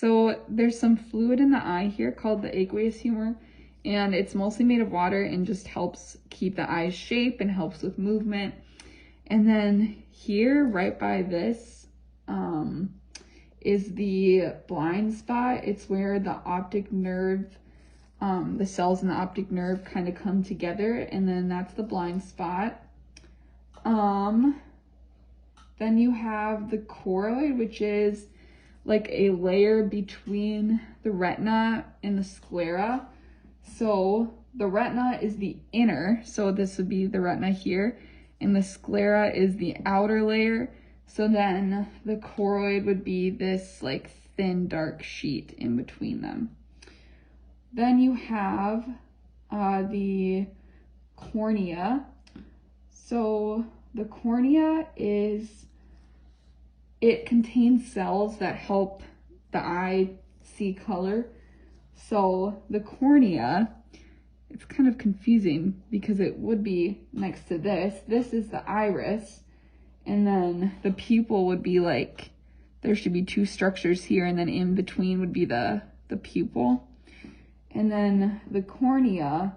So there's some fluid in the eye here called the aqueous humor, and it's mostly made of water and just helps keep the eye's shape and helps with movement. And then here, right by this, is the blind spot. It's where the optic nerve, the cells in the optic nerve kind of come together, and then that's the blind spot. Then you have the choroid, which is like a layer between the retina and the sclera. So the retina is the inner, so this would be the retina here, and the sclera is the outer layer. So then the choroid would be this like thin dark sheet in between them. Then you have the cornea. So the cornea it contains cells that help the eye see color. So the cornea, it's kind of confusing because it would be next to this. This is the iris, and then the pupil would be like, there should be two structures here, and then in between would be the pupil. And then the cornea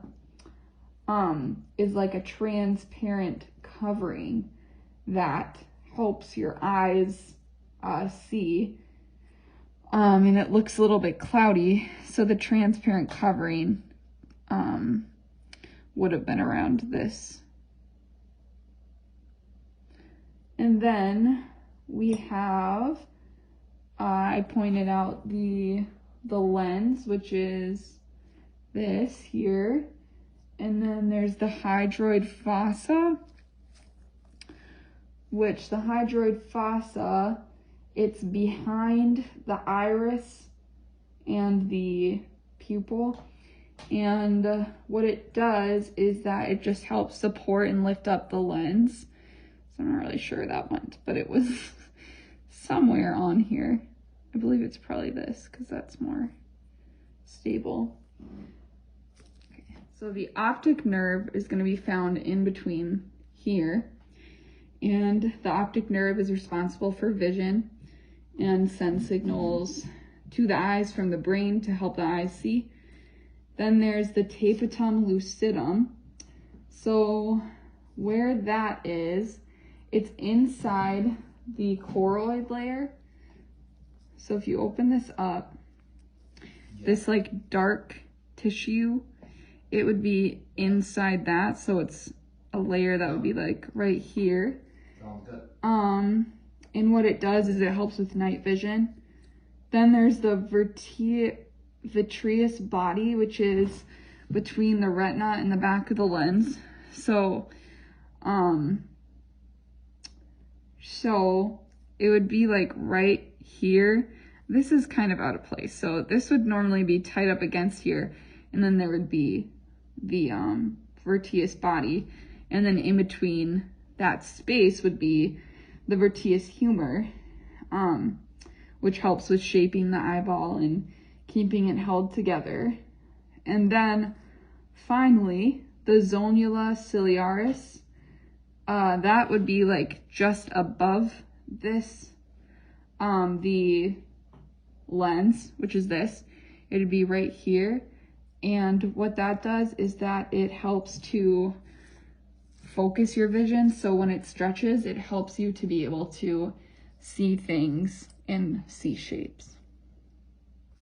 is like a transparent covering that helps your eyes see. And it looks a little bit cloudy, so the transparent covering would have been around this. And then we have, I pointed out the lens, which is this here. And then there's the hydroid fossa, which the hydroid fossa, it's behind the iris and the pupil. And what it does is that it just helps support and lift up the lens. So I'm not really sure where that went, but it was somewhere on here. I believe it's probably this, because that's more stable. Okay. So the optic nerve is going to be found in between here. And the optic nerve is responsible for vision and sends signals to the eyes from the brain to help the eyes see. Then there's the tapetum lucidum. So where that is, it's inside the choroid layer. So if you open this up, this like dark tissue, it would be inside that. So it's a layer that would be like right here. And what it does is it helps with night vision. Then there's the vitreous body, which is between the retina and the back of the lens. So it would be like right here. This is kind of out of place. So this would normally be tied up against here, and then there would be the vitreous body, and then in between that space would be the vitreous humor, which helps with shaping the eyeball and keeping it held together. And then finally, the zonula ciliaris, that would be like just above this, the lens, which is this. It would be right here. And what that does is that it helps to focus your vision. So when it stretches, it helps you to be able to see things and see shapes.